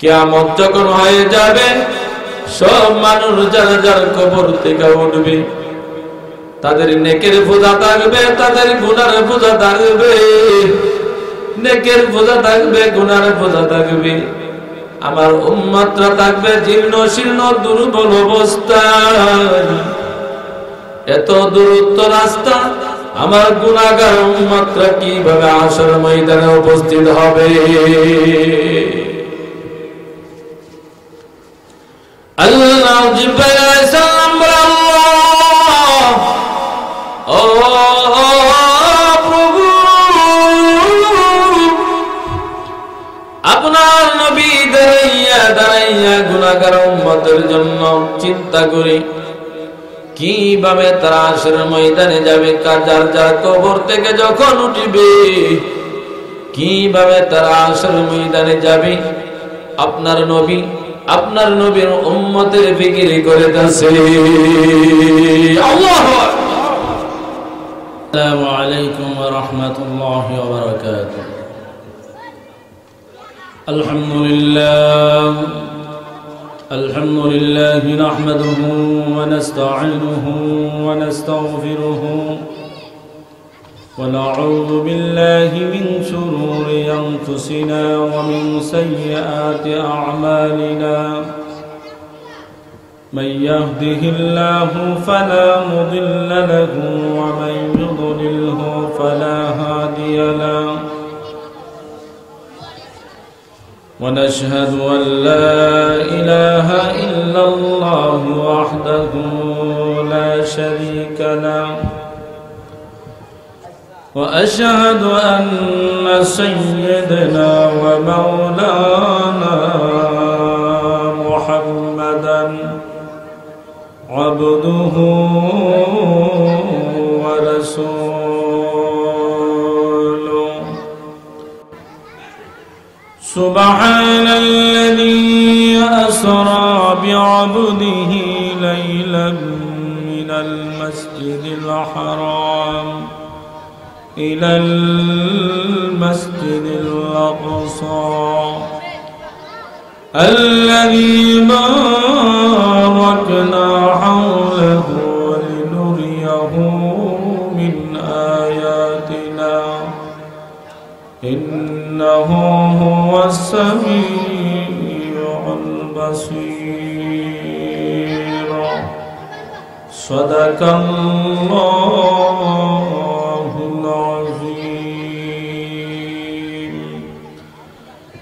কিয়ামত যখন হয়ে যাবে, সব মানুষ যারা যার কবর থেকে উঠবে, তাদের নেকের বোঝা থাকবে, তাদের গুনার বোঝা থাকবে, নেকের বোঝা থাকবে, গুনার বোঝা থাকবে। আমার উম্মতরা থাকবে জীর্ণ শীর্ণ দুর্বল অবস্থায়। এত দূরত্ব রাস্তা, আমার গুনাহগার উম্মতরা কিভাবে হাশর ময়দানে উপস্থিত হবে? আল্লাহ জিব্রাইল আলাইহিস সালাম বলেন, ও প্রভু, আপনার নবী দাঁড়াইয়া দাঁড়াইয়া গুনাহগার উম্মতের জন্য চিন্তা করে কিভাবে তারা হাশর ময়দানে যাবে, যার যার কবর থেকে যখন উঠবে কিভাবে তারা হাশর ময়দানে যাবে। আপনার নবীর উম্মতের ফিকির করিতেছে। আল্লাহু আকবার। আসসালামু আলাইকুম ওয়া রাহমাতুল্লাহি ওয়া বারাকাতুহু। الحمد لله نحمده ونستعينه ونستغفره ونعوذ بالله من شرور أنفسنا ومن سيئات أعمالنا. من يهده الله فلا مضل له ومن يضلله فلا هادي له. ونشهد أن لا إله إلا الله وحده لا شريك له. وأشهد أن سيدنا ومولانا محمدا عبده ورسوله. سبحان الذي أسرى بعبده ليلا من المسجد الحرام إلى المسجد الأقصى الذي باركنا حوله لنريه من آياتنا إنه هو السميع البصير. صدق الله العظيم.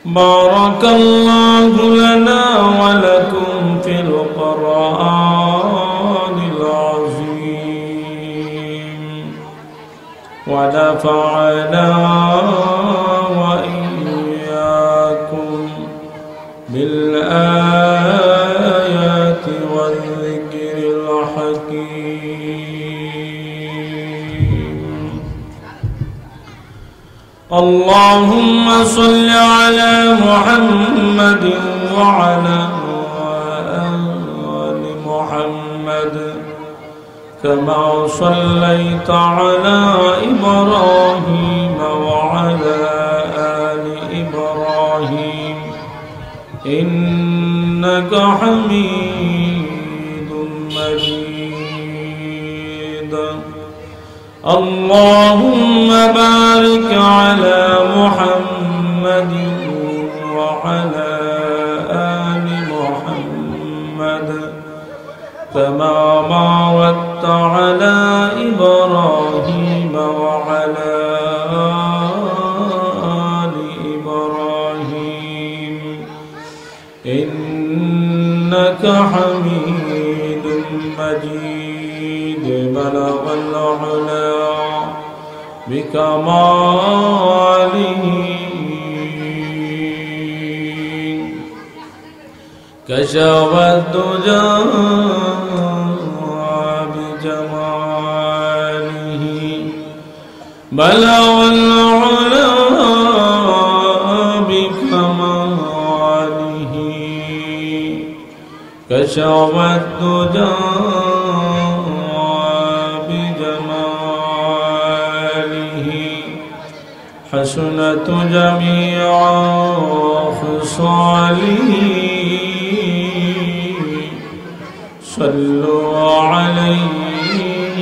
بارك الله لنا ولكم في القرآن العظيم ونفعنا وإياكم بالآيات والذكر الحكيم. اللهم صل على محمد وعلى آل محمد كما صليت على إبراهيم وعلى آل إبراهيم إنك حميد مجيد. اللهم بارك على محمد وعلى آل محمد كما باركت على إبراهيم وعلى آل إبراهيم إنك حميد مجيد. بلغ العلا بكماله كشف الدجى بجماله. بلغ العلا بكماله كشف الدجى بجماله. حسنت جميع صالحين صلوا عليه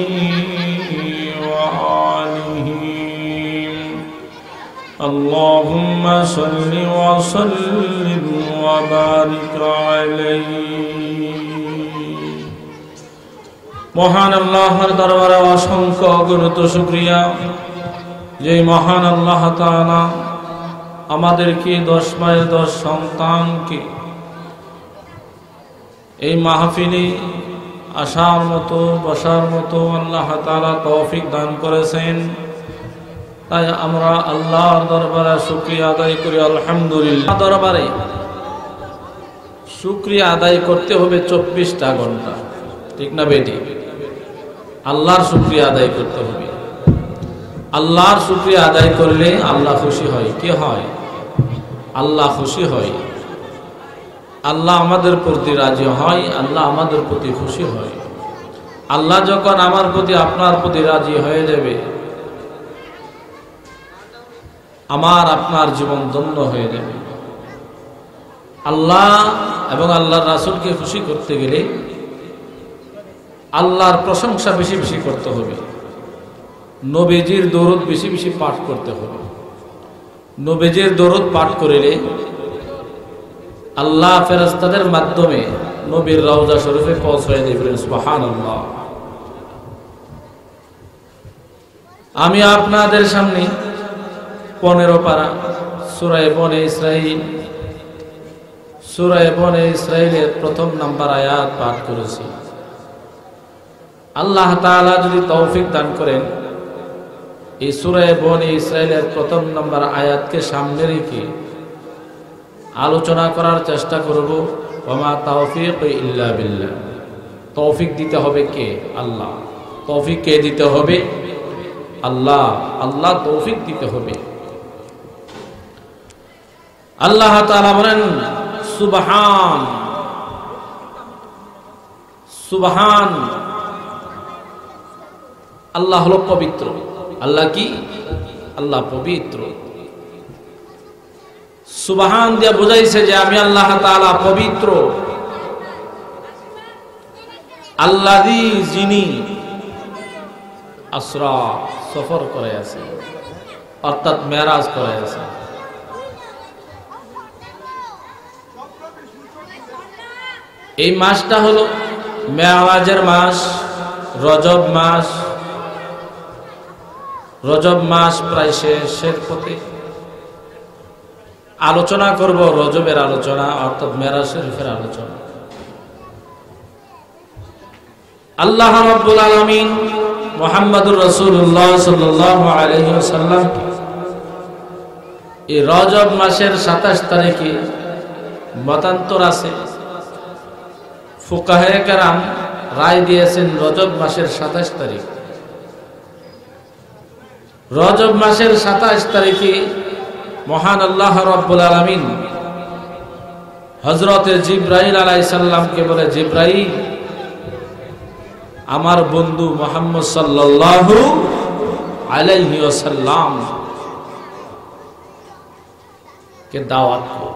وآله اللهم صل وسلم وبارك عليه মহান আল্লাহর দরবারে অসংখ্য অগণিত শুকরিয়া যে মহান আল্লাহ তাআলা আমাদেরকে 10 মায়ের 10 সন্তানকে এই মাহফিলে আসার মতো বসার মতো আল্লাহ তাআলা তৌফিক দান করেছেন তাই আমরা আল্লাহর দরবারে শুকরিয়া আদায় করি আলহামদুলিল্লাহ দরবারে শুকরিয়া আদায় করতে হবে 24টা ঘন্টা ঠিক না বেটি আল্লাহর শুকরিয়া আদায় করতে হবে আল্লাহর শুকরিয়া আদায় করলে আল্লাহ খুশি হয় কি হয় আল্লাহ খুশি হয় আল্লাহ আমাদের প্রতি রাজি হয় আল্লাহ আমাদের প্রতি খুশি হয় আল্লাহ যখন আমার প্রতি আপনার প্রতি রাজি হয়ে যাবে আমার আপনার জীবন ধন্য হয়ে যাবে আল্লাহ এবং আল্লাহর রাসূলকে খুশি করতে গেলে আল্লাহর প্রশংসা বেশি বেশি করতে হবে নবীজির দরুদ বেশি বেশি পাঠ করতে হবে নবীজির দরুদ পাঠ করিলে আল্লাহ ফেরেশতাদের মাধ্যমে নবীর রওজা শরীফে পৌঁছায় দিবেন সুবহানাল্লাহ আমি আপনাদের সামনে 15 পারা সূরা বনে ইসরাঈল সূরা বনে ইসরাঈলের প্রথম নাম্বার আয়াত পাঠ করেছি আল্লাহ তাআলা যদি তৌফিক দান করেন এই সূরা বনে ইসরাঈলের প্রথম নাম্বার আয়াতকে সামনে রেখে আলোচনা করার চেষ্টা করব ওমা তাওফীক ইল্লা বিল্লাহ তৌফিক দিতে হবে কে আল্লাহ তৌফিক কে দিতে হবে আল্লাহ আল্লাহ তৌফিক দিতে হবে আল্লাহ তাআলা বলেন সুবহান সুবহান আল্লাহ হলো পবিত্র আল্লাহ কি আল্লাহ পবিত্র সুবহান দিয়ে বোঝাইছে যে আমি আল্লাহ তাআলা পবিত্র আল্লাযী যিনি আসরা সফর করে আছে অর্থাৎ মেরাজ করে আছে এই মাসটা হলো মেরাজের মাস রজব মাস প্রায় শেষের পথে আলোচনা করব রজবের আলোচনা অর্থাৎ মেরাজ শরীফের আলোচনা আল্লাহ রাব্বুল আলামিন মুহাম্মদুর রাসূলুল্লাহ সাল্লাল্লাহু আলাইহি ওয়াসাল্লাম এই রজব মাসের 27 তারিখে মতান্তর আছে ফুকাহে কেরাম রায় দিয়েছেন রজব মাসের 27 তারিখ রজব মাসের 27 তারিখে মহান আল্লাহ রাব্বুল আলামিন হযরতে জিবরাইল আলাইহিস সালামকে বলে জিবরাইল আমার বন্ধু মুহাম্মদ সাল্লাল্লাহু আলাইহি ওয়াসাল্লাম কে দাওয়াত করো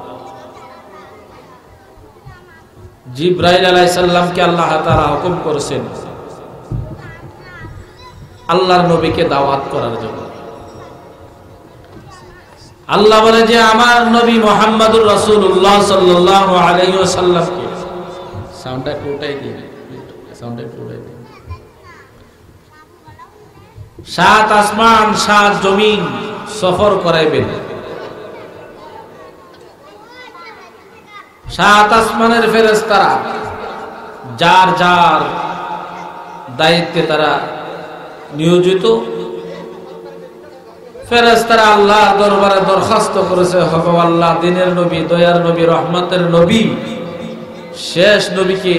জিবরাইল আলাইহিস সালামকে আল্লাহ তাআলা হুকুম করেছেন আল্লাহর নবীকে দাওয়াত করার জন্য আল্লাহ বলে যে আমার নবী মুহাম্মদুর রাসূলুল্লাহ সাল্লাল্লাহু আলাইহি ওয়াসাল্লামকে সাউন্ডটা উঠাই দিন সাউন্ডটা উঠাই দিন 7 আসমান 7 জমিন সফর করাইবেন 7 আসমানের ফেরেশতারা যার যার দায়িত্বে তারা নিয়োজিত ফেরেশতারা আল্লাহর দরবারে দরখাস্ত করেছে হবে আল্লাহ দ্বীনের নবী দয়ার নবী রহমতের নবী শেষ নবীকে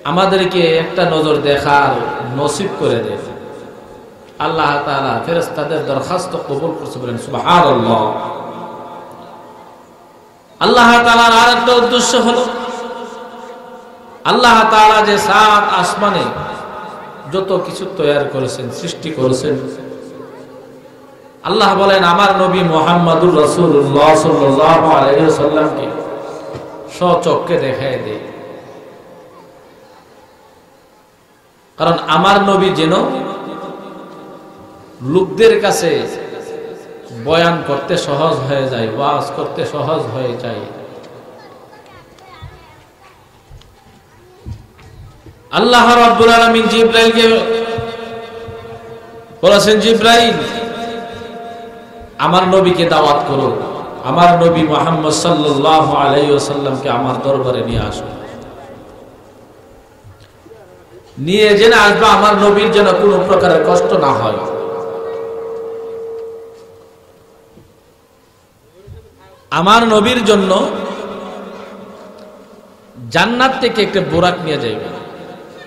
আমাদেরকে একটা নজর দেখার নসিব করে দেন আল্লাহ তাআলা ফেরেশতাদের দরখাস্ত কবুল করেছে বলেন সুবহানাল্লাহ আল্লাহ তাআলার আরেকটা উদ্দেশ্য হলো আল্লাহ তাআলা যে 7 আসমানে যত কিছু তৈরি করেছেন সৃষ্টি করেছেন আল্লাহ বলেন আমার নবী মুহাম্মদুর রাসূলুল্লাহ সাল্লাল্লাহু আলাইহি ওয়াসাল্লামকে স্বচক্ষে দেখায় দেয়, কারণ আমার নবী যেন লোকদের কাছে বয়ান করতে সহজ হয়ে যায়, ওয়াজ করতে সহজ হয়ে যায়। আল্লাহ রাব্বুল আলামিন জিবরাইলকে বলেছেন, জিবরাইল আমার নবীকে দাওয়াত করো, আমার নবী মুহাম্মদ সাল্লাল্লাহু আলাইহি ওয়াসাল্লামকে আমার দরবারে নিয়ে আসো, নিয়ে জেনে আসবা আমার নবীর যেন কোনো প্রকারের কষ্ট না হয়। আমার নবীর জন্য জান্নাত থেকে একটা বোরাক নিয়ে যাইবা।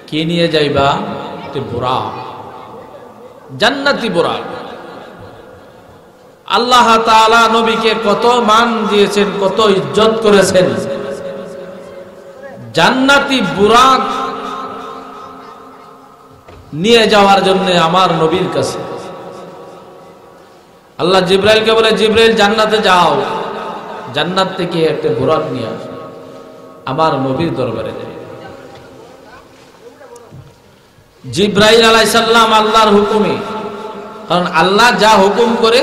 কি নিয়ে যাইবা? একটা বোরাক, জান্নাতি বোরাক। আল্লাহ তাআলা নবীকে কত মান দিয়েছেন, কত ইজ্জত করেছেন। জান্নাতি বোরাক নিয়ে যাওয়ার জন্য আমার নবীর কাছে আল্লাহ জিবরাইলকে বলে, জিবরাইল জান্নাতে যাও, জান্নাত থেকে একটা বোরাক নিয়ে আসো, আমার নবীর দরবারে যাই। জিবরাইল আলাইহিস সালাম আল্লাহর হুকুমে, কারণ আল্লাহ যা হুকুম করে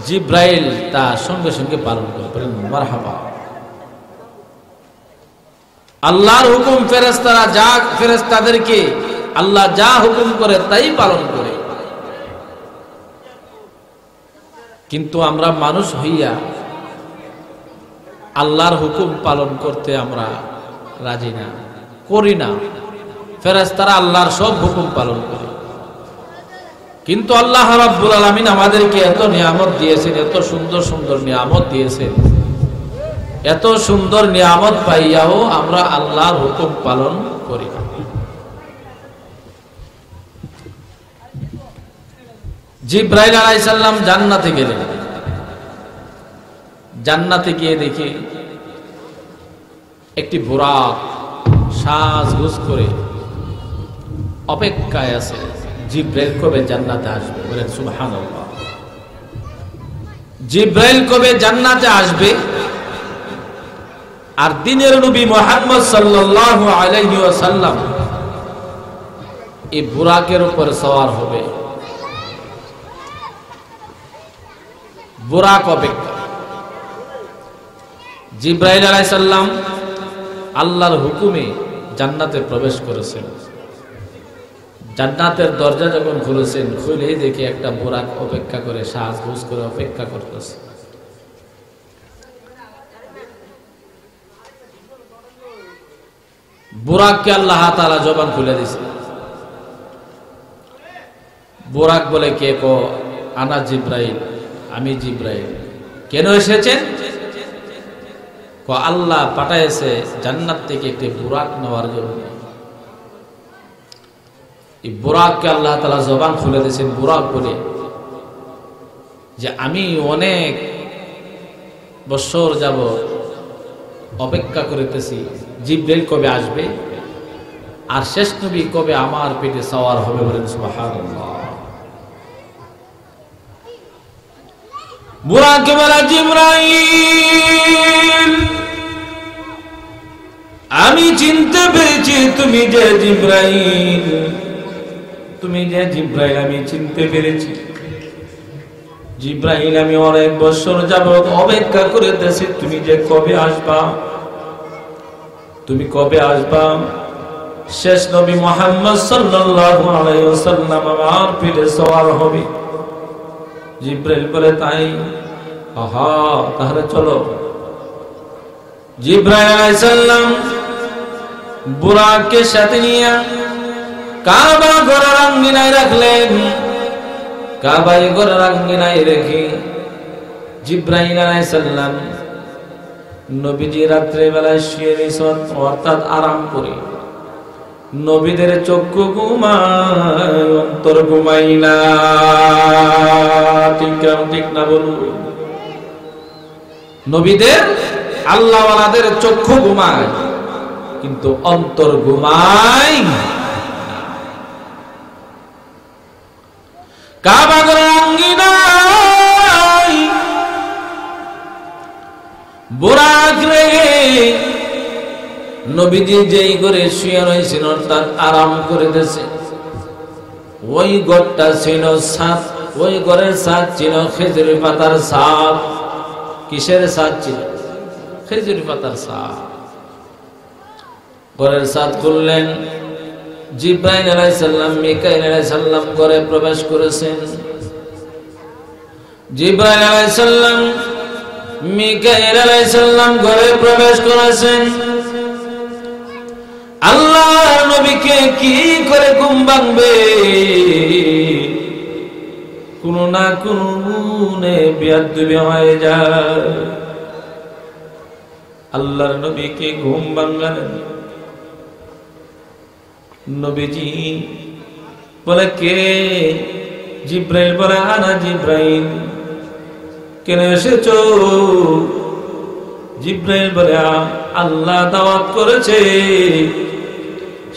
জিবরাইল তা সঙ্গে সঙ্গে পালন করে। বলেন মারহাবা। আল্লাহর হুকুম ফেরেশতারা যা, ফেরেশতাদেরকে আল্লাহ যা হুকুম করে তাই পালন করে। কিন্তু আমরা মানুষ হইয়া আল্লাহর হুকুম পালন করতে আমরা রাজি না, করি না। ফেরেশতারা আল্লাহর সব হুকুম পালন করে, কিন্তু আল্লাহ রাব্বুল আলামিন আমাদেরকে এত নিয়ামত দিয়েছেন, এত সুন্দর সুন্দর নিয়ামত দিয়েছেন, এত সুন্দর নিয়ামত পাইয়াও আমরা আল্লাহর হুকুম পালন করি না। জিবরাইল আলাইহিস সালাম জান্নাতে গেলেন, জান্নাতে গিয়ে দেখি একটি বোরাক সাজগোজ করে অপেক্ষায় আছে, জিবরাইল কবে জান্নাতে আসবে। বলেন সুবহানাল্লাহ। জিবরাইল কবে জান্নাতে আসবে আর দিনের নবী মুহাম্মদ সাল্লাল্লাহু আলাইহি ওয়াসাল্লাম এই বুরাকের উপর সওয়ার হবে। বুরাক অপেক্ষা। জিবরাইল আলাইহিস সালাম আল্লাহর হুকুমে জান্নাতে প্রবেশ করেছেন। জান্নাতের দরজা যখন খুলেছেন, খুলেই দেখে একটা বুরাক অপেক্ষা করে, সাজগোজ করে অপেক্ষা করতেছে। বুরাককে আল্লাহ তাআলা জবান খুলে দিয়েছে। বুরাক বলে, কে কো? আনা জিবরাইল, আমি জিবরাইল। কেন এসেছেন? কো আল্লাহ পাঠাইছে জান্নাত থেকে একটি বুরাক নেওয়ার জন্য। এই বুরাককে আল্লাহ তাআলা জবান খুলে দিয়েছেন। বুরাক বলে যে আমি অনেক বছর যাবত অপেক্ষা করিতেছি জিবরাইল কবে আসবে আর শেষ নবী কবে আমার পেটে সওয়ার হবে। বলেন সুবহানাল্লাহ। বুরাকে বলে, জিবরাইল আমি চিনতে পেরেছি তুমি যে জিবরাইল, তুমি যে জিবরাইল আমি চিনতে পেরেছি। জিবরাইল আমি অনেক বছর যাবত অপেক্ষা করিতেছি তুমি যে কবে আসবা, তুমি কবে আসবা। শেষ নবী মুহাম্মদ সাল্লাল্লাহু আলাইহি ওয়াসাল্লাম আমার পিঠে সওয়ার হবে। জিবরাইল বলে, তাই? আহা, তাহলে চলো। জিবরাইল আলাইহিস সালাম বুরাককে সাথে নিয়ে কাবা ঘরের আঙ্গিনায় রাখলেন। কাবায় ঘরের আঙ্গিনায় রেখে জিবরাইল আলাইহিস সালাম নবীজি রাত্রে বেলায় শুয়ে নিছেন, অর্থাৎ আরাম করে। নবীদের চক্ষু ঘুমায়, অন্তর ঘুমায় না। ঠিক না বলুন? নবীদের, আল্লাহওয়ালাদের চক্ষু ঘুমায় কিন্তু অন্তর ঘুমায় না। কাবা ঘরের আঙ্গিনায় বুরাক রে নবীজি যেই ঘরে শুয়ে রয়েছেন অর্থাৎ আরাম করিতেছে, ওই ঘরটা ছিল ছাদ, ওই ঘরের ছাদ ছিল খেজুরি পাতার ছাদ। কিসের ছাদ ছিল? খেজুরি পাতার ছাদ। ঘরের ছাদ খুললেন, জিব্রাইল আলাইহিস সালাম মিকাইল আলাইহিস সালাম ঘরে প্রবেশ করেছেন। জিব্রাইল আলাইহিস সালাম মিকাইল আলাইহিস সালাম ঘরে প্রবেশ করেছেন। আল্লাহর নবীকে কি করে ঘুম ভাঙবে? কোনো না কোনো গুণে বেয়াদবি হয়ে যায়। আল্লাহর নবীকে ঘুম ভাঙালেন। নবীজি বলে কে? জিব্রাইল বলে আনা জিব্রাইল। কেন এসেছো? জিব্রাইল বলে আল্লাহ দাওয়াত করেছে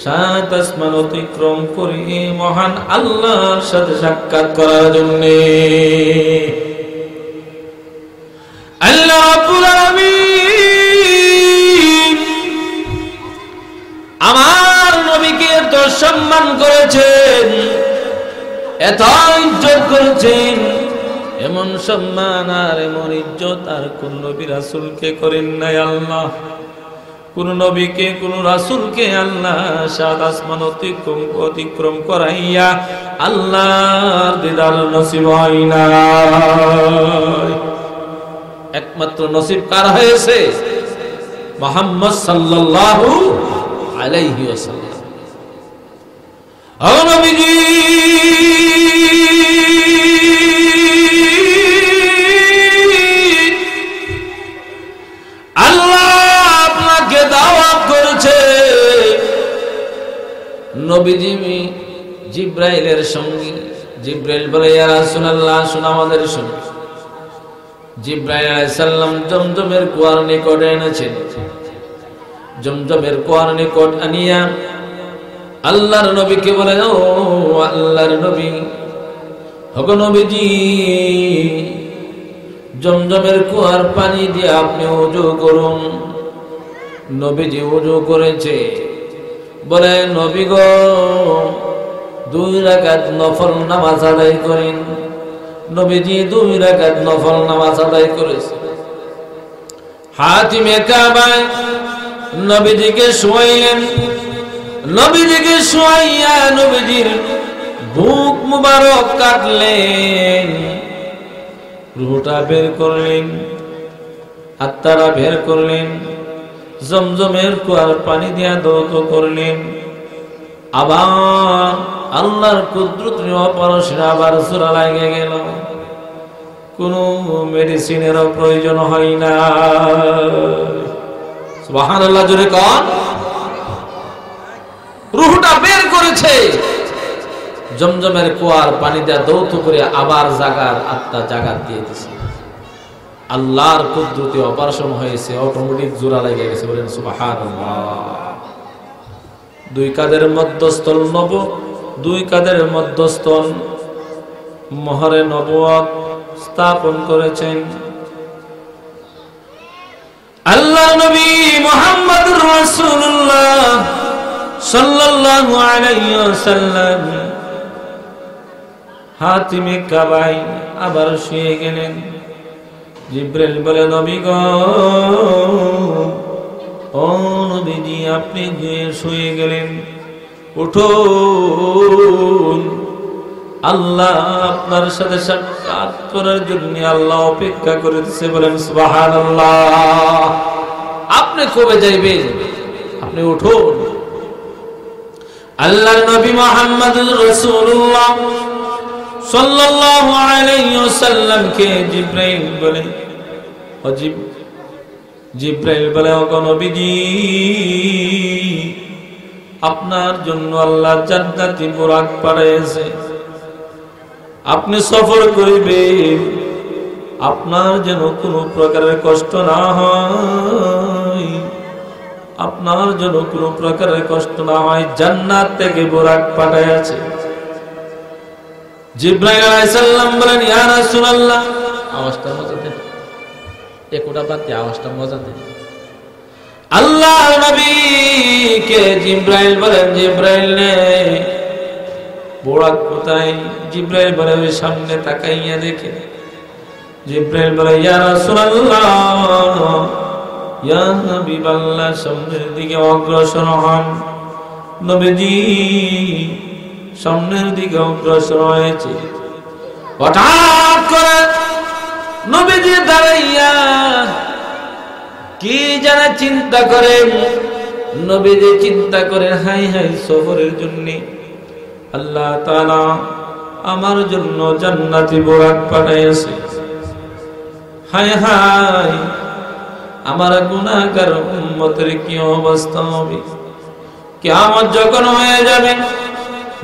সাত আসমান অতিক্রম করে মহান আল্লাহর সাথে সাক্ষাৎ করার জন্য। আল্লাহ রাব্বুল আলামিন আমার নবীকে এত সম্মান করেছেন, এত ইজ্জত করেছেন। এমন সম্মান আর এমন ইজ্জত আর কোন নবী রাসূলকে করেন নাই আল্লাহ। কোন নবীকে কোন রাসূলকে আল্লাহ সাত আসমান অতিক্রম করাইয়া আল্লাহর দিদার নসিব হয় না। একমাত্র নসিব কার হয়েছে? মুহাম্মদ সাল্লাল্লাহু আলাইহি ওয়াসাল্লাম। ও নবীজি, নবীজি জিব্রাইলের সঙ্গী। জিব্রাইল বলে ইয়া রাসূলুল্লাহ, আসুন আমাদের সঙ্গে। জিব্রাইল আলাইহিস সালাম জমজমের কুয়ার নিকটে এনেছেন। জমজমের কুয়ার নিকট আনিয়া আল্লাহর নবীকে বলে, ও আল্লাহর নবী, ওগো নবীজি, জমজমের কুয়ার পানি দিয়ে আপনি ওযু করুন। নবীজি ওযু করেছে। বলে নবী গো, 2 রাকাত নফল নামাজ আদায় করেন। নবীজি 2 রাকাত নফল নামাজ আদায় করেছে। হাতিমে কাবায় নবীজিকে শোয়াইলেন। নবীজিকে শোয়াইয়া নবীজির বুক মুবারক কাটলেন, রুহটা বের করলেন, আত্মারা বের করলেন। জমজমের কুয়ার পানি দিয়া দৌত করলেন। আবার আল্লাহর কুদরতের অপারেশন আবার সূরা লাগে গেল। কোনো মেডিসিনেরও প্রয়োজন হয় না। সুবহানাল্লাহ, জোরে কোন। রূহটা বের করেছে, জমজমের কুয়ার পানি দিয়া দৌত করে আবার জাগার আত্মা জাগাত দিয়ে দিয়েছে। আল্লাহর কুদরতে অপারেশন হয়েছে, অটোমেটিক জোড়া লেগে গেছে। বলেন সুবহানাল্লাহ। 2 কাঁধের মধ্যস্থল নব, 2 কাঁধের মধ্যস্থল মোহরে নবুয়ত স্থাপন করেছেন আল্লাহ নবী মুহাম্মদুর রাসূলুল্লাহ সাল্লাল্লাহু আলাইহি ওয়াসাল্লাম। হাতিমে কাবায় আবার শুয়ে গেলেন। জিব্রাইল বলে, নবী গো, ও নবীজি, আপনি যে শুয়ে গেলেন, উঠুন। আল্লাহ আপনার সাথে সাক্ষাৎ করার জন্য আল্লাহ অপেক্ষা করেছে। বলেন সুবহানাল্লাহ। আপনি কবে যাইবেন? আপনি উঠুন। আল্লাহর নবী মুহাম্মদুর রাসূলুল্লাহ সাল্লাল্লাহু আলাইহি ওয়াসাল্লামকে জিব্রাইল বলে, জিব্রাইল বলে, ও নবীজি, আপনার জন্য আল্লাহ জান্নাতি বুরাক পাঠিয়েছে। আপনি সফর করিবেন, আপনার যেন কোনো প্রকারের কষ্ট না হয়, আপনার যেন কোনো প্রকারের কষ্ট না হয়, জান্নাত থেকে বুরাক পাঠিয়েছে। জিব্রাইল আলাইহিস সালাম বলেন, ইয়া রাসূলুল্লাহ, আওয়াজটা মতো দেন। একটা বাদ দিয়ে আওয়াজটা মজা দেয়। আল্লাহ নবীকে জিব্রাইল বলেন, জিব্রাইল নে বোরাক কোথায়? জিব্রাইল বলে ওই সামনে তাকাইয়া দেখে। জিব্রাইল বলে ইয়া রাসূলুল্লাহ, ইয়া হাবিবাল্লাহ, সামনের দিকে অগ্রসর হন। নবীজি সামনের দিকে অগ্রসর হয়েছে। হঠাৎ করে নবীজি দাঁড়াইয়া কি যেন চিন্তা করেন। নবীজি চিন্তা করেন, হাই হাই, সফরের জন্য আল্লাহ তাআলা আমার জন্য জান্নাতি বোরাক পাঠাইছে। হাই হাই, আমার গুনাহগার উম্মতের কি অবস্থা হবে? কিয়ামত যখন হয়ে যাবে,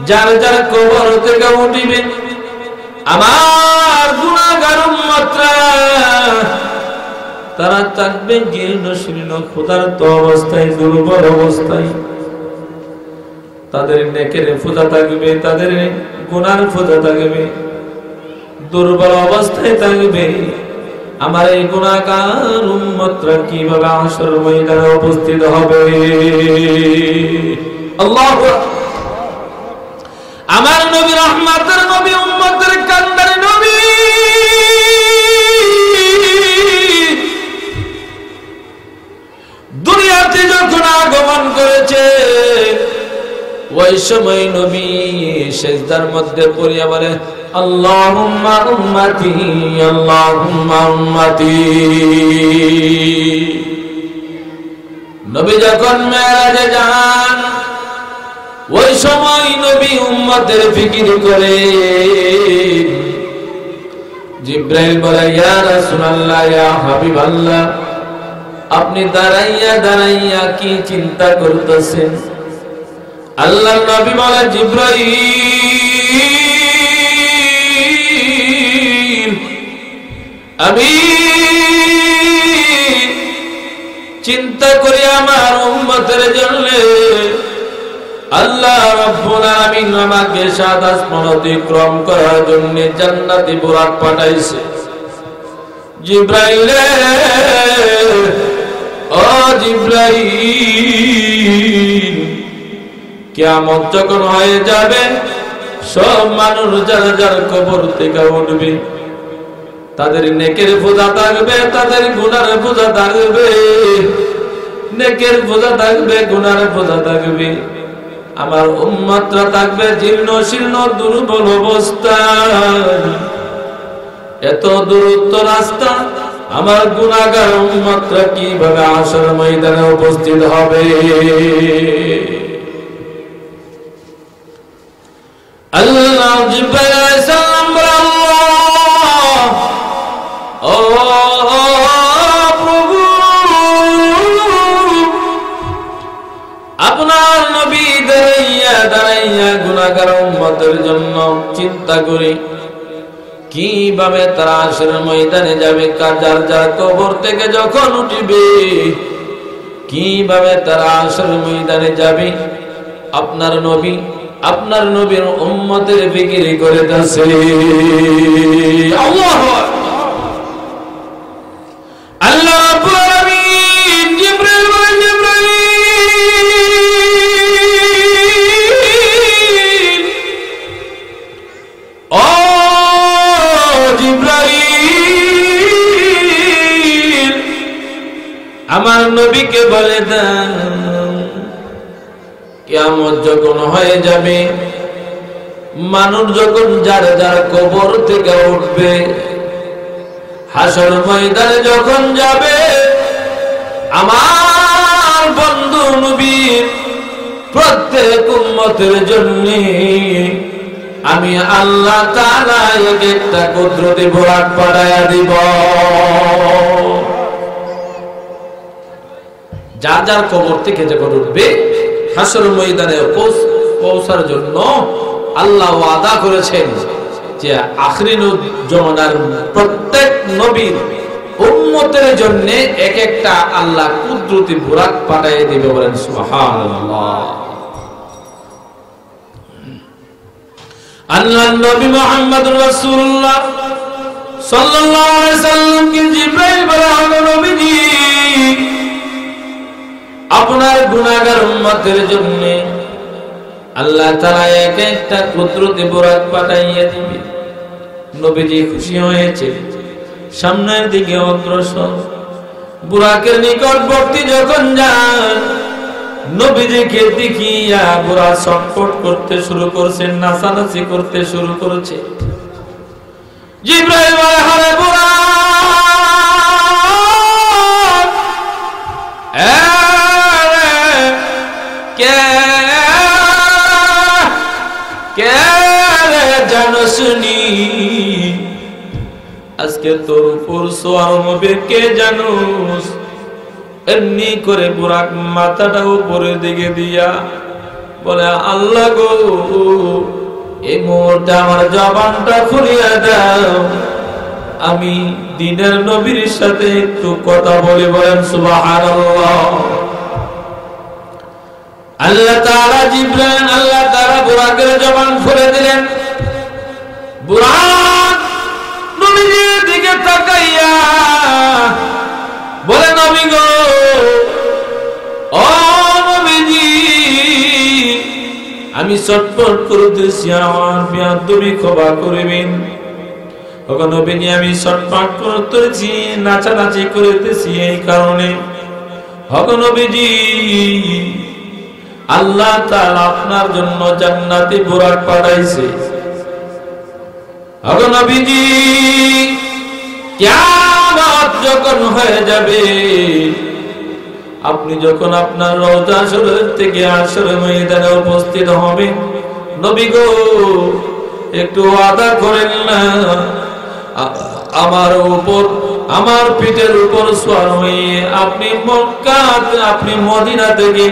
যার যার কবর থেকে উঠিবে, আমার গুনাহগার উম্মতরা তারা থাকবে জীর্ণ শীর্ণ ক্ষুধার্ত অবস্থায়, দুর্বল অবস্থায়। তাদের নেকের ফোঁটা থাকবে, তাদের গুনার ফোঁটা থাকবে, দুর্বল অবস্থায় থাকবে। আমার এই গুনাহগার উম্মতরা কিভাবে হাসর ময়দানে উপস্থিত হবে? আল্লাহু আকবার। আমার নবী রহমতের নবী, উম্মতের কান্দার নবী, দুনিয়াতে যখন আগমন করেছে, ওই সময় নবী সিজদার মধ্যে পড়িয়া বলে আল্লাহুম্মা উম্মতি, আল্লাহুম্মা উম্মতি। নবী যখন মেরাজে যান, ওই সময় নবী উম্মতের ফিকির করে। জিব্রাইল বলে ইয়া রাসূলুল্লাহ, ইয়া হাবিবাল্লাহ, আপনি দাঁড়াইয়া দাঁড়াইয়া কি চিন্তা করতেছেন? আল্লাহ নবী বলে জিব্রাইল, আমি চিন্তা করি আমার উম্মতের জন্য আল্লাহ রাব্বুল আলামিন আমাকে সাত আসমান অতিক্রম করার জন্য জান্নাতি বুরাক পাঠাইছে। জিব্রাইল, ও জিব্রাইল, কিয়ামত যখন হয়ে যাবে, সব মানুষ যারা যার কবর থেকে উঠবে, তাদের নেকের বোঝা থাকবে, তাদের গুনার বোঝা থাকবে। নেকের বোঝা থাকবে, গুনার বোঝা থাকবে। আমার উম্মতরা থাকবে জীর্ণ শীর্ণ দুর্বল অবস্থায়। এত দূরত্ব রাস্তা, আমার গুনাহগার উম্মতরা কিভাবে হাসর ময়দানে উপস্থিত হবে? আল্লাহ জিব্রাইল আলাইহিস সালাম বলেন, ও প্রভু, আপনার নবী দাঁড়াইয়া দাঁড়াইয়া গুনাহগার উম্মতের জন্য চিন্তা করি কিভাবে তারা হাসর ময়দানে যাবে। যার যার কবর থেকে যখন উঠিবে, কিভাবে তারা হাসর ময়দানে যাবে। আপনার নবী, আপনার নবীর উম্মতের ফিকির করে যাচ্ছে। আল্লাহু আকবার। আল্লাহ রাব্বুল আলামিন জিব্রাইল বলেন, জিব্রাইল, ও জিব্রাইল, আমার নবীকে বলে দাও, কিয়ামত যখন হয়ে যাবে, মানুষ যখন যার যার কবর থেকে উঠবে, হাসর ময়দানে যখন যাবে, আমার বন্ধু নবীর প্রত্যেক উম্মতের জন্য আমি আল্লাহ তাআলা এক একটা কুদরতি বোরাক পাঠাইয়া দিব। যার যার কবর থেকে যখন উঠবে, হাসর ময়দানে পৌঁছার জন্য আল্লাহ ওয়াদা করেছেন যে আখিরি জামানার প্রত্যেক নবীর উম্মতের জন্য এক একটা আল্লাহ কুদরতি বুরাক পাঠিয়ে দিবে। বলেন সুবহানাল্লাহ। আল্লাহ নবী মুহাম্মদুর রাসূলুল্লাহ সাল্লাল্লাহু আলাইহি সাল্লামকে জিবরাইল বলা হলো, নবীজি আপনার গুনাহগার উম্মতের জন্য আল্লাহ তাআলা একটা কুদরতি বুরাক পাঠাইয়া দিবে। নবীজি খুশি হয়েছে, সামনের দিকে অগ্রসর। বুরাকের নিকটবর্তী যখন যান, নবীজিকে দেখিয়া বুরাক ছটফট করতে শুরু করছেন, নাচানাচি করতে শুরু করেছে। জিবরাইল বলে, আরে বুরাক, কে জানো শুনি আজকে তোর উপর সওয়ার হবে, কে জানোস? এমনি করে বুরাক মাথাটা উপরের দিকে দিয়া বলে, আল্লাহ গো, এই মুহূর্তে আমার জবানটা খুলিয়া দাও, আমি দিনের নবীর সাথে একটু কথা বলি। বলেন সুবহানাল্লাহ। আল্লাহ তাআলা জিবরাইল, আল্লাহ তাআলা বুরাকের জবান খুলে দিলেন। বুরাক নবীজির দিকে তাকাইয়া বলে, নবী গো, ও নবীজি, আমি ছটফট করতেছি, আমার বেয়াদবি ক্ষমা করবেন। ওগো নবীজি, আমি ছটফট করতেছি, নাচানাচি করতেছি এই কারণে। ওগো নবীজি, আল্লাহ তাআলা আপনার জন্য জান্নাতি বুরাক পাঠাইছে। ওগো নবীজি, কিয়ামত যখন হয়ে যাবে, আপনি যখন আপনার রওজা শরীফ থেকে আসর ময়দানে উপস্থিত হবেন, নবী গো, একটু ওয়াদা করেন না, আমার উপর, আমার পিঠের উপর সওয়ার হয়ে আপনি মক্কা, আপনি মদিনা থেকে,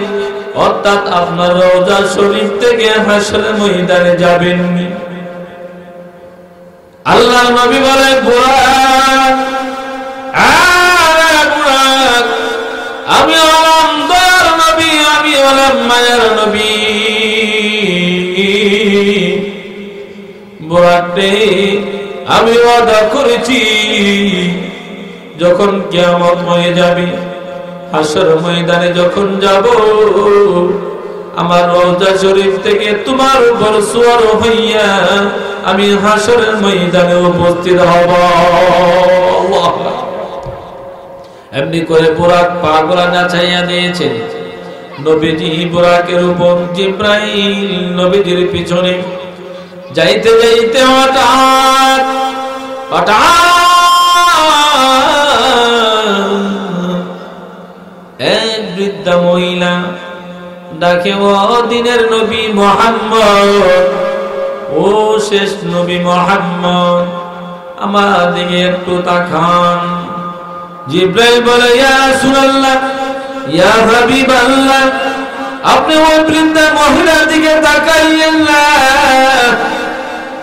অর্থাৎ আপনার রওজা শরীফ থেকে হাসর ময়দানে যাবেন। আল্লাহর নবী বলে, বুরাক, আরে বুরাক, আমি হলাম দয়ার নবী, আমি হলাম মায়ার নবী। বুরাক রে, আমি ওয়াদা করেছি, যখন কিয়ামত হয়ে যাবে, হাসর ময়দানে যখন যাব, আমার রওজা শরীফ থেকে তোমার উপর সওয়ার হইয়া আমি হাসরের ময়দানে উপস্থিত হব। এমনি করে বুরাক পাগলা নাচাইয়া দিয়েছে। নবীজি বুরাকের উপর, জিবরাইল নবীজির পিছনে যাইতে যাইতে হঠাৎ এক বৃদ্ধা মহিলা ডাকে, ও দিনের নবী মুহাম্মদ, ও শেষ নবী মুহাম্মদ, আমার দিকে একটু তাকান। জিবরাইল বলে, ইয়া রাসূলুল্লাহ, ইয়া হাবিবাল্লাহ, আপনি ওই বৃদ্ধা মহিলার দিকে তাকাইয়েন না,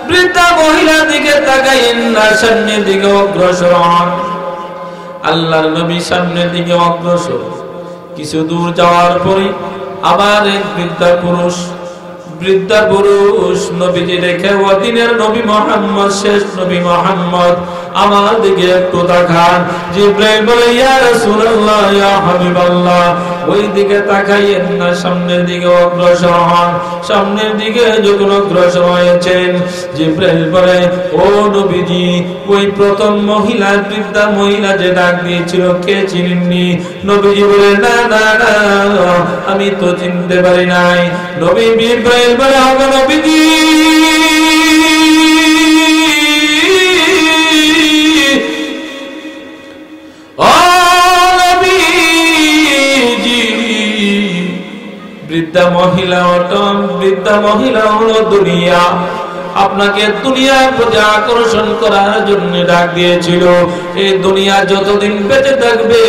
বৃদ্ধা মহিলার দিকে তাকাইয়েন না, সামনের দিকে অগ্রসর হন। আল্লাহর নবী সামনের দিকে অগ্রসর। কিছু দূর যাওয়ার পরে আবার এক বৃদ্ধা পুরুষ নবীজি দেখে, ও দিনের নবী মুহাম্মদ, শেষ নবী মুহাম্মদ, আমার দিকে একটু তাকান। জিবরাইল বলে, ইয়া রাসূলুল্লাহ, ইয়া হাবিবাল্লাহ, ওই দিকে তাকাইয়েন না, সামনের দিকে অগ্রসর হন। সামনের দিকে যখন অগ্রসর হয়েছেন, জিবরাইল বলে, ও নবীজি, ওই প্রথম মহিলা, বৃদ্ধা মহিলা যে ডাক দিয়েছিল, কে চিনেননি? নবীজি বলে, না না না, আমি তো চিনতে পারি নাই। নবী জিবরাইল বলে, ওগো নবীজি, বৃদ্ধা মহিলা হলো দুনিয়া, আপনাকে দুনিয়ার প্রতি আকর্ষণ করার জন্য ডাক দিয়েছিল। এই দুনিয়া যতদিন বেঁচে থাকবে,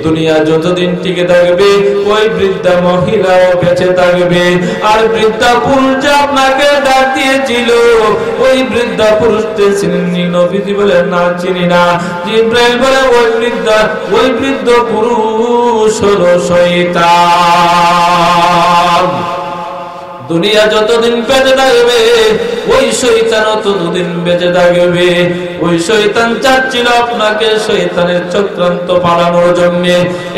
দুনিয়া যতদিন টিকে থাকবে, ওই বৃদ্ধা মহিলাও বেঁচে থাকবে। আর বৃদ্ধা পুরুষ যে আপনাকে ডাক দিয়েছিল, ওই বৃদ্ধা পুরুষকে চিনেননি? নবীজি বলে, না, চিনি না। জিবরাইল বলে, ওই বৃদ্ধ পুরুষ হলো শয়তান। দুনিয়া যতদিন বেঁচে থাকবে ওই শয়তান ততদিন বেঁচে থাকবে। ওই শয়তান চাচ্ছিল আপনাকে শয়তানের চক্রান্ত পালানোর জন্য।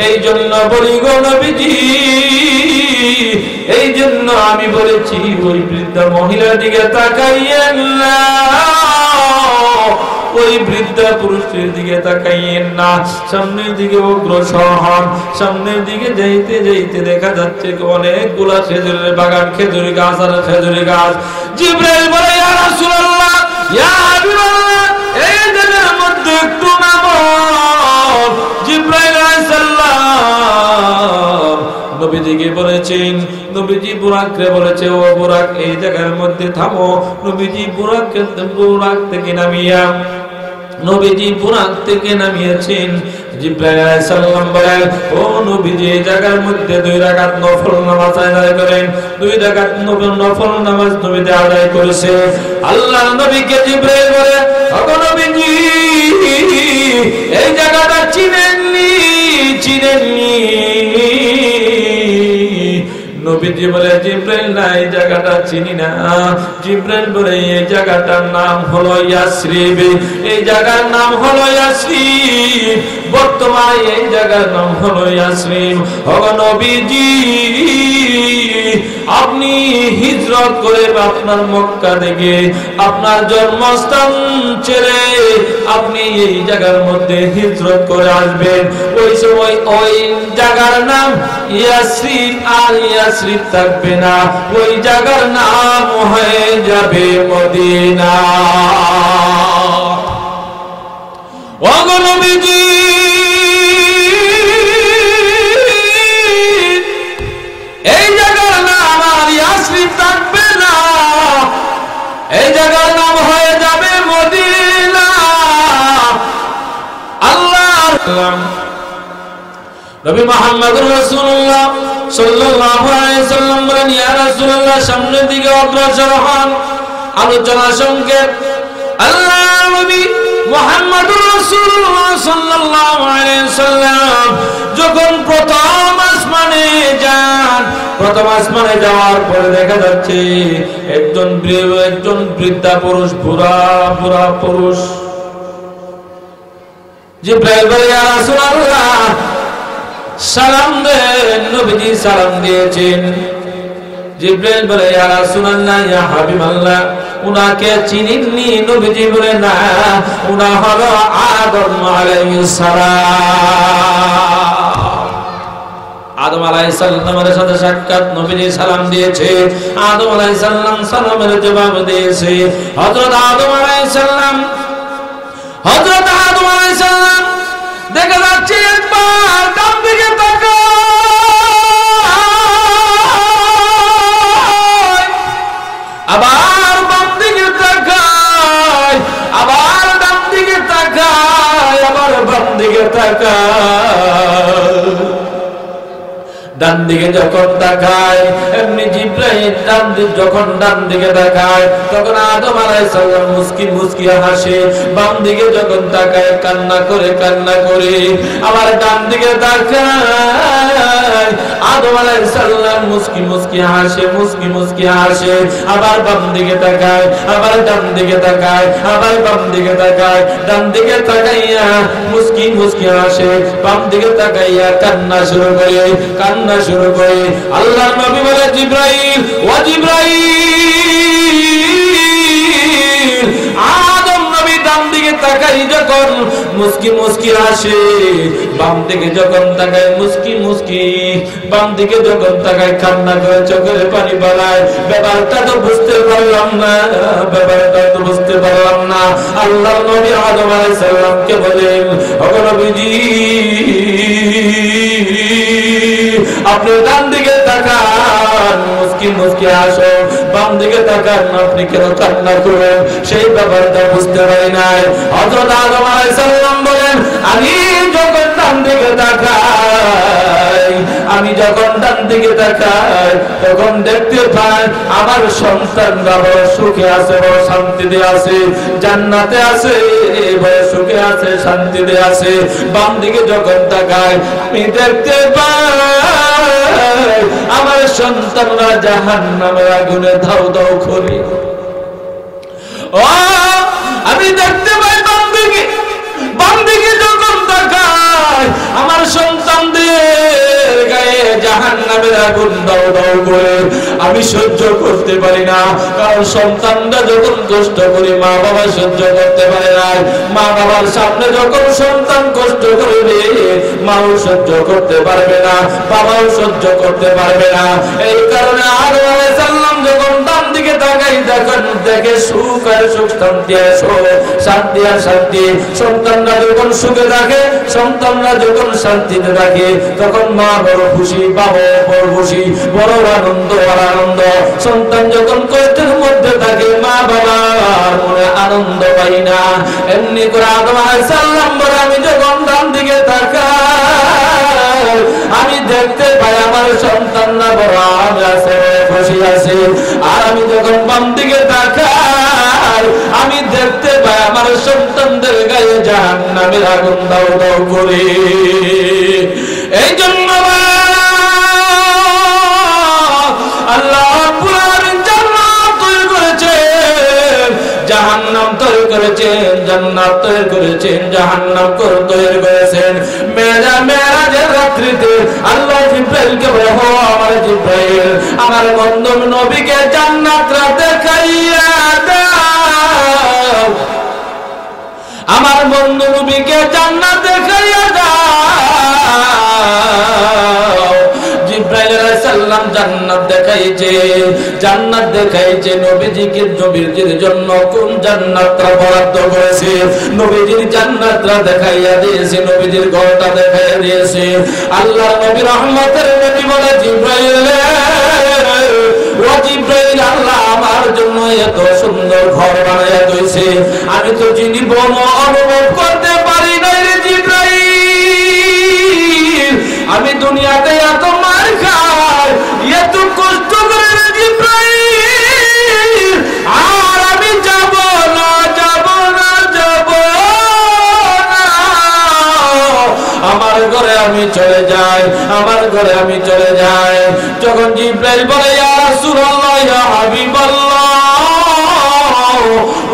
এই জন্য বলি গো নবীজি, এই জন্য আমি বলেছি ওই বৃদ্ধা মহিলার দিকে তাকাইয়েন না, ওই বৃদ্ধা পুরুষের দিকে তাকাইয়েন না, সামনের দিকে অগ্রসর হন। সামনের দিকে যাইতে যাইতে দেখা যাচ্ছে অনেকগুলা খেজুরের বাগান, খেজুর গাছ আর খেজুর গাছ। জিবরাইল বলে, ইয়া রাসূলুল্লাহ, ইয়া হাবিবাল্লাহ, এই জায়গার মধ্যে একটু নামো। জিবরাইল আলাইহিস সালাম নবীজিকে বলেছেন, নবীজি বুরাককে বলেছে, ও বুরাক এই জায়গার মধ্যে থামো। নবীজি বুরাক থেকে নামিয়া, নবীজি বুরাক থেকে নামিয়েছেন। জিবরাইল আলাইহিস সালাম বলেন, ও নবীজি এই জায়গার মধ্যে 2 রাকাত নফল নামাজ আদায় করেন। 2 রাকাত নফল নামাজ নবীজি আদায় করেছে। আল্লাহর নবীকে জিবরাইল বলে, ও নবীজি এই জায়গাটা চিনেননি? নবীজি বলে, জিবরাইল না, এই জায়গাটা চিনি না। জিবরাইল বলে, এই জায়গাটার নাম হলো ইয়াসরিব। এই জায়গার নাম হলো ইয়াসরিব। বর্তমানে এই জায়গার নাম হলো ইয়াসরিব। ও নবীজি আপনি হিজরত করে আপনার মক্কা থেকে আপনার জন্মস্থান ছেড়ে আপনি এই জায়গার মধ্যে হিজরত করে আসবেন। ওই সময় ওই জায়গার নাম ইয়াসরিব আর ইয়াসরিব থাকবে না, ওই জায়গার নাম হয়ে যাবে মদিনা। ও নবীজি এই জায়গার নাম আর ইয়াসরিব থাকবে না, এই জায়গার নাম হয়ে যাবে মদিনা। আল্লাহর নবী মুহাম্মদুর রাসূলুল্লাহ সাল্লাল্লাহু আলাইহি সাল্লাম বলেন, ইয়া রাসূলুল্লাহ সামনের দিকে অগ্রসর হন। আলোচনা সংক্ষেপ। আল্লাহর নবী মুহাম্মদুর রাসূলুল্লাহ সাল্লাল্লাহু আলাইহি সাল্লাম যখন প্রথম আসমানে যান, প্রথম আসমানে যাওয়ার পরে দেখা যাচ্ছে একজন বৃদ্ধা পুরুষ, বুড়া পুরুষ। জিবরাইল বলে, ইয়া রাসূলুল্লাহ সালাম দেন। নবীজি সালাম দিয়েছেন। জিবরাইল বলে, ইয়া রাসূলুল্লাহ, ইয়া হাবিবাল্লাহ, উনাকে চিনেননি? নবীজি বলে, না, উনা হলো আদম আলাইহিস সালাম। আদম আলাইহিস সালামের সাথে সাক্ষাৎ। নবীজি সালাম দিয়েছে। আদম আলাইহিস সালাম সালামের জবাব দিয়েছে। হযরত আদম আলাইহিস সালাম দেখা যাচ্ছে একবার ডান দিকে তাকায়, আবার বাম দিকে তাকায়, আবার ডান দিকে তাকায়, আবার বাম দিকে তাকায়। ডান দিকে যখন তাকায় এমনি জিবরাইল যখন ডান দিকে তাকায় তখন আদম আলাইহিস সালাম মুস্কি হাসে। বাম দিকে যখন তাকায় কান্না করে আবার ডান দিকে তাকায় আদম আলাইহিস সালাম মুস্কি হাসে। আবার বাম দিকে তাকায়, আবার ডান দিকে তাকায়, আবার বাম দিকে তাকায়। ডান দিকে তাকাইয়া মুস্কি হাসে, বাম দিকে তাকাইয়া কান্না শুরু করে। আল্লাহর নবী বলে, জিবরাইল, ও জিবরাইল, আদম নবী ডান দিকে তাকাই যখন মুস্কি হাসে, বাম দিকে যখন তাকায় মুস্কি, বাম দিকে যখন তাকায় কান্না করে চোখের পানি বাড়ায়। ব্যাপারটা তো বুঝতে পারলাম না। আল্লাহর নবী আদম আলাইহিস সালামকে বলেন, ও নবীজি আপনি ডান দিকে তাকান মুস্কি হাসো, বাম দিকে তাকান আপনি কেন কান্না করেন? সেই ব্যাপারটা বুঝতে পারি নাই। হযরত আদম আলাইহিস সালাম বলেন, আমি যখন ডান দিকে তাকাই তখন দেখতে পাই আমার সন্তানরা বড় সুখে আছে, বড় শান্তিতে আছে, জান্নাতে আছে, বড় সুখে আছে, শান্তিতে আছে। বাম দিকে যখন তাকাই আমি দেখতে পাই আমার সন্তানরা জাহান্নামের আগুনে ধাউ ধাউ করে। ও আমি দেখতে পাই বামদিকে যখন তাকাই আমার সন্তানদের গায়ে জাহান্নামের আগুন দাও দাও করে। আমি সহ্য করতে পারি না, কারণ সন্তানরা যখন কষ্ট করে মা বাবা সহ্য করতে পারে না। মা বাবার সামনে যখন সন্তান কষ্ট করবে মাও সহ্য করতে পারবে না, বাবাও সহ্য করতে পারবে না। এই কারণে আদম আলাইহিস সালাম যখন ডান দিকে তাকাই দেখে সুখ আর সুখ, শান্তি আর শান্তি আর শান্তি। সন্তানরা যখন সুখে থাকে, সন্তানরা যখন শান্তিতে থাকে, তখন মা বড় খুশি, বাবা বড় খুশি, বড় আনন্দ আর আনন্দ। সন্তান যখন কষ্টের মধ্যে থাকে মা বাবার মনে আনন্দ পাই না। এমনি করে আদম আলাইহিস সালাম বলে আমি যখন ডান দিকে তাকাই আমি দেখতে পাই আমার সন্তানরা বড় আনন্দ আছে, খুশি আছে। আর আমি যখন বাম দিকে তাকাই আমি দেখতে পাই আমার সন্তানদের গায়ে জাহান্নামের আগুন দাও দাও করে। এই জন্য আল্লাহ রাব্বুল আলামিন জান্নাত তৈরি করেছেন, জাহান্নাম তৈরি করেছেন, জান্নাত তৈরি করেছেন, জাহান্নাম তৈরি করেছেন। মেরাজের রাত্রিতে আল্লাহ জিব্রাইলকে বলে, ও আমার জিব্রাইল, আমার বন্ধু নবীকে জান্নাতটা দেখাইয়া দাও, আমার বন্ধু নবীকে জান্নাত দেখাইয়া দাও। জিব্রাইল আলাইহিস সালাম জান্নাত দেখাইছে নবীজিকে। নবীজির জন্য কোন জান্নাতটা বরাদ্দ করেছে, নবীজির জান্নাতটা দেখাইয়া দিয়েছে, নবীজির ঘরটা দেখাইয়া দিয়েছে। আল্লাহ নবী রহমতের নবী বলে, জিব্রাইল ও জিব্রাইল, আল্লাহ আমার জন্য এত সুন্দর ঘর বানাইয়া দিয়েছে, আমি তো জীবন অনুভব করতে পারি না রে জিব্রাইল। আমি দুনিয়াতে এত মার খাই, এত কষ্ট করে রে জিব্রাইল, আর আমি যাব না, যাব না, যাব না। আমার ঘরে আমি চলে যাই, আমার ঘরে আমি চলে যাই। যখন জিব্রাইল বলে, ইয়া রাসূলুল্লাহ, ইয়া হাবিবাল্লাহ,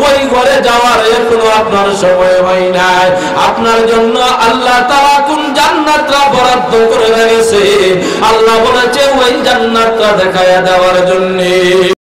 ওই ঘরে যাওয়ার এখনো আপনার সময় হয় নাই। আপনার জন্য আল্লাহ তাআলা কোন জান্নাতটা বরাদ্দ করে রেখেছে, আল্লাহ বলেছে ওই জান্নাতটা দেখায়া দেওয়ার জন্য।